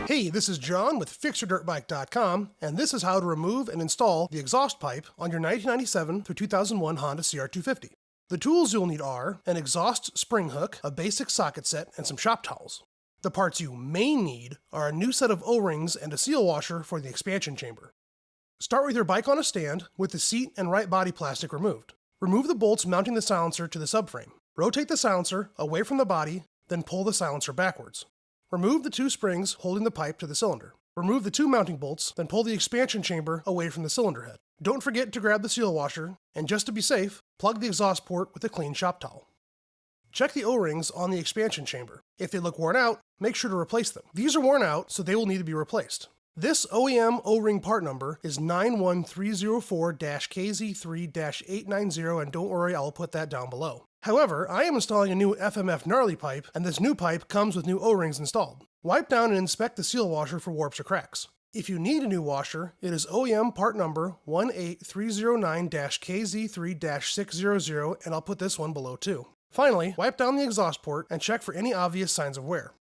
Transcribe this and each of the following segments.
Hey, this is John with FixYourDirtBike.com, and this is how to remove and install the exhaust pipe on your 1997 through 2001 Honda CR250. The tools you'll need are an exhaust spring hook, a basic socket set, and some shop towels. The parts you may need are a new set of O-rings and a seal washer for the expansion chamber. Start with your bike on a stand with the seat and right body plastic removed. Remove the bolts mounting the silencer to the subframe. Rotate the silencer away from the body, then pull the silencer backwards. Remove the two springs holding the pipe to the cylinder. Remove the two mounting bolts, then pull the expansion chamber away from the cylinder head. Don't forget to grab the seal washer, and just to be safe, plug the exhaust port with a clean shop towel. Check the O-rings on the expansion chamber. If they look worn out, make sure to replace them. These are worn out, so they will need to be replaced. This OEM O-ring part number is 91304-KZ3-890, and don't worry, I'll put that down below. However, I am installing a new FMF gnarly pipe, and this new pipe comes with new O-rings installed. Wipe down and inspect the seal washer for warps or cracks. If you need a new washer, it is OEM part number 18309-KZ3-600, and I'll put this one below too. Finally, wipe down the exhaust port and check for any obvious signs of wear.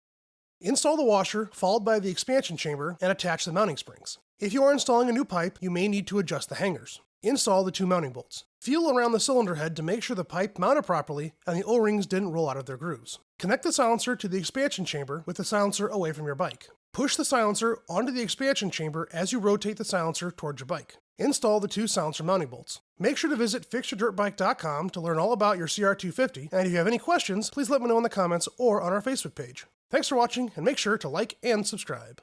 Install the washer, followed by the expansion chamber, and attach the mounting springs. If you are installing a new pipe, you may need to adjust the hangers. Install the two mounting bolts. Feel around the cylinder head to make sure the pipe mounted properly and the O-rings didn't roll out of their grooves. Connect the silencer to the expansion chamber with the silencer away from your bike. Push the silencer onto the expansion chamber as you rotate the silencer towards your bike. Install the two silencer mounting bolts. Make sure to visit FixYourDirtBike.com to learn all about your CR250, and if you have any questions, please let me know in the comments or on our Facebook page. Thanks for watching, and make sure to like and subscribe.